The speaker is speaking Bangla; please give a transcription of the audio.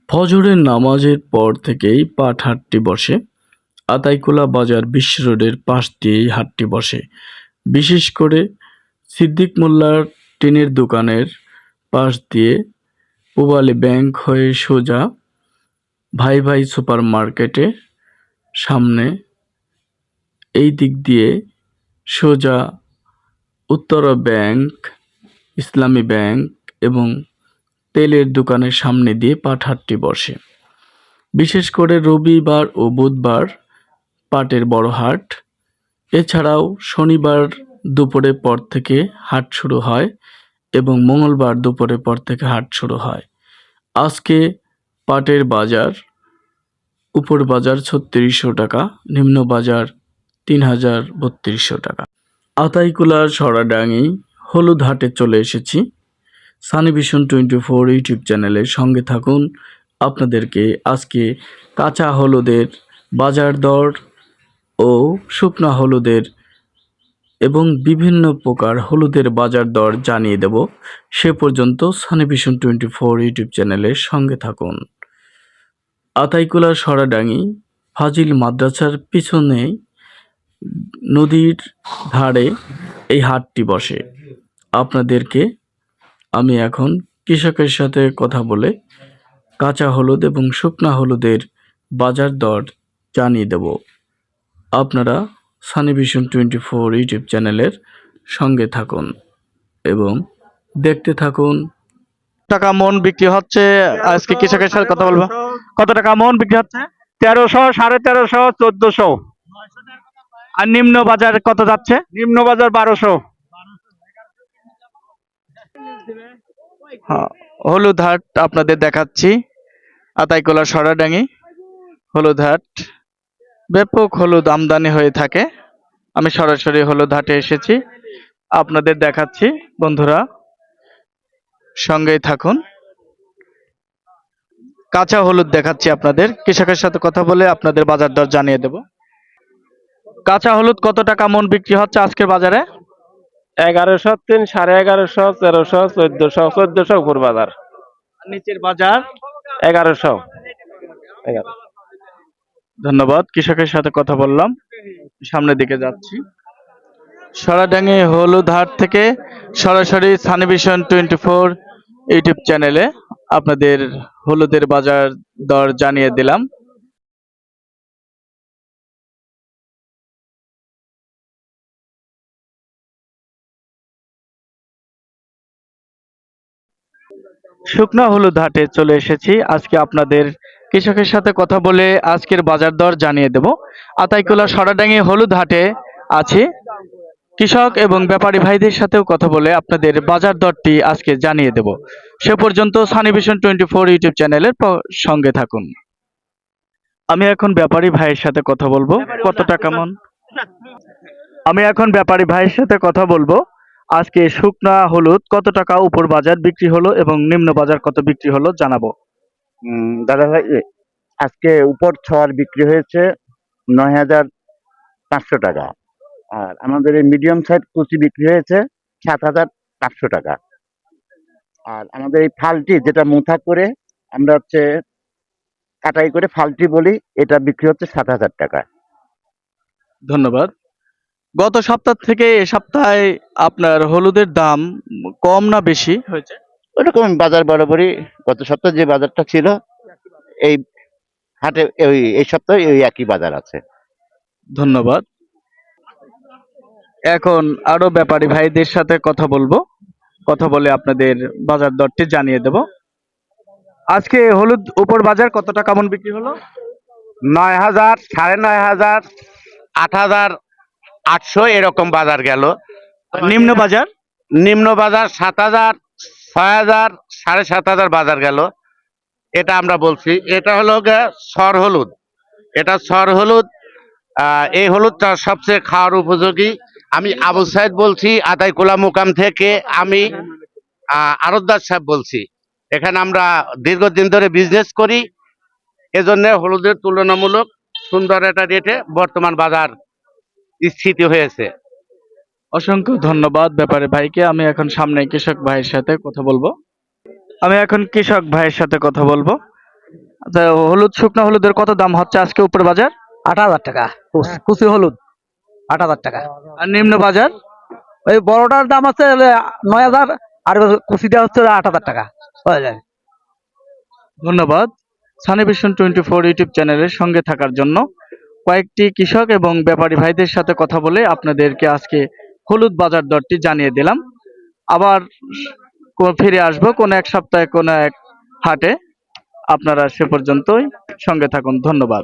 ফজরের নামাজের পর থেকেই পাট হাটটি বসে। আতাইকুলা বাজার বিশ্ব রোডের পাশ দিয়েই হাটটি বসে। বিশেষ করে সিদ্দিক মোল্লার টিনের দোকানের পাশ দিয়ে পূবালী ব্যাংক হয়ে সোজা ভাই ভাই সুপার মার্কেটের সামনে এই দিক দিয়ে সোজা উত্তরা ব্যাংক, ইসলামী ব্যাংক এবং তেলের দোকানের সামনে দিয়ে পাট হাটটি বসে। বিশেষ করে রবিবার ও বুধবার পাটের বড় হাট। এছাড়াও শনিবার দুপুরের পর থেকে হাট শুরু হয় এবং মঙ্গলবার দুপুরের পর থেকে হাট শুরু হয়। আজকে পাটের বাজার, উপর বাজার ৩৬০০ টাকা, নিম্ন বাজার ৩,৩২০ টাকা। আতাইকুলার সরাডাঙ্গি হলুদ হাটে চলে এসেছি। সানি ভিশন 24 ইউটিউব চ্যানেলের সঙ্গে থাকুন। আপনাদেরকে আজকে কাঁচা হলুদের বাজার দর ও শুকনা হলুদের এবং বিভিন্ন প্রকার হলুদের বাজার দর জানিয়ে দেব। সে পর্যন্ত সানি ভিশন 24 ইউটিউব চ্যানেলের সঙ্গে থাকুন। আতাইকুলার সরাডাঙ্গি ফাজিল মাদ্রাসার পিছনে নদীর ধারে এই হাটটি বসে। আপনাদেরকে আমি এখন কৃষকের সাথে কথা বলে কাঁচা হলুদ এবং শুকনা হলুদের বাজার দর জানিয়ে দেব। আপনারা সানি ভিশন 24 ইউটিউব চ্যানেলের সঙ্গে থাকুন এবং দেখতে থাকুন। টাকা মন বিক্রি হচ্ছে। আজকে কৃষকের সাথে কথা বলবো। কত টাকা মন বিক্রি হচ্ছে? 1300, 1350, 1400। আর নিম্ন বাজার কত যাচ্ছে? নিম্ন বাজার 1200। হলুদ হাট আপনাদের দেখাচ্ছি। আতাইকুলা সরাডাঙ্গি হলুদ হাট। ব্যাপক হলুদ আমদানি হয়ে থাকে। আমি সরাসরি হলুদ হাটে এসেছি, আপনাদের দেখাচ্ছি। বন্ধুরা সঙ্গেই থাকুন। কাঁচা হলুদ দেখাচ্ছি আপনাদের। কৃষকের সাথে কথা বলে আপনাদের বাজার দর জানিয়ে দেব। কাঁচা হলুদ কত টাকা মন বিক্রি হচ্ছে আজকের বাজারে? 1100, 3, 1150, 1300, 1400, 1400 উপর বাজার। নিচের বাজার 1100। ধন্যবাদ। কৃষকের সাথে কথা বললাম, সামনের দিকে যাচ্ছি। সরাডাঙ্গি হলুদ হাট থেকে সরাসরি সানি ভিশন 24 ইউটিউব চ্যানেলে আপনাদের হলুদের বাজার দর জানিয়ে দিলাম। শুকনা হলুদ হাটে চলে এসেছি। আজকে আপনাদের কৃষকের সাথে কথা বলে আজকের বাজার দর জানিয়ে দেব। আতাইকুলা সরাডাঙ্গি হলুদ হাটে আছি। কৃষক এবং ব্যাপারী ভাইদের সাথেও কথা বলে আপনাদের বাজার দরটি আজকে জানিয়ে দেব। সে পর্যন্ত সানি ভিশন 24 ইউটিউব চ্যানেলের সঙ্গে থাকুন। আমি এখন ব্যাপারী ভাইয়ের সাথে কথা বলবো। কত টাকা মন? আমি এখন ব্যাপারী ভাইয়ের সাথে কথা বলবো। আজকে শুকনা হলুদ কত টাকা উপর বাজার বিক্রি হলো এবং নিম্ন বাজার কত বিক্রি হলো জানাবো। দাদা ভাই, আজকে উপর ছড় বিক্রি হয়েছে 9,500 টাকা। আর আমাদের এই মিডিয়াম সাইজ কুচি বিক্রি হয়েছে 7,500 টাকা। আর আমাদের এই ফালটি, যেটা মুথা করে আমরা কাটাই করে ফালটি বলি, এটা বিক্রি হচ্ছে 7,000 টাকা। ধন্যবাদ। গত সপ্তাহ থেকে এ সপ্তাহে আপনার হলুদের দাম কম না বেশি হয়েছে? ওরকম বাজার বরাবরই। গত সপ্তাহে যে বাজারটা ছিল, এই হাটে এই সপ্তাহে ওই একই বাজার আছে। ধন্যবাদ। এখন আরো ব্যাপারী ভাইদের সাথে কথা বলবো। কথা বলে আপনাদের বাজার দরটি জানিয়ে দেব। আজকে হলুদ উপর বাজার কত টাকা মন বিক্রি হলো? 9,000, 9,500, 8,800 এরকম বাজার গেল। নিম্ন বাজার? নিম্ন বাজার 7,000, 6,000, 7,500 বাজার গেল। এটা আমরা বলছি, এটা হলো সর হলুদ। এটা সর হলুদ। এই হলুদটা সবচেয়ে খাওয়ার উপযোগী। আমি আবু সাইদ বলছি, আতাইকুলা মুকাম থেকে। আমি আরতদার সাহেব বলছি। এখানে আমরা দীর্ঘদিন ধরে বিজনেস করি, এজন্য হলুদের তুলনামূলক সুন্দর একটা রেটে বর্তমান বাজার স্থিতি হয়েছে। অসংখ্য ধন্যবাদ ব্যাপারী ভাইকে। আমি এখন সামনে কৃষক ভাইয়ের সাথে কথা বলবো। আচ্ছা, হলুদ শুকনো হলুদের কত দাম হচ্ছে আজকে উপর বাজার? 8,000 টাকা কুচি হলুদ, 8,000 টাকা। আর নিম্ন বাজার? ওই বড়টার দাম আছে 9,000, আর কুচিটা হচ্ছে 8,000 টাকা হয়ে যায়। ধন্যবাদ সানি ভিশন 24 ইউটিউব চ্যানেলের সঙ্গে থাকার জন্য। কয়েকটি কৃষক এবং ব্যাপারী ভাইদের সাথে কথা বলে আপনাদেরকে আজকে হলুদ বাজার দরটি জানিয়ে দিলাম। আবার ফিরে আসবো কোন এক সপ্তাহে কোন এক হাটে। আপনারা সে পর্যন্তই সঙ্গে থাকুন। ধন্যবাদ।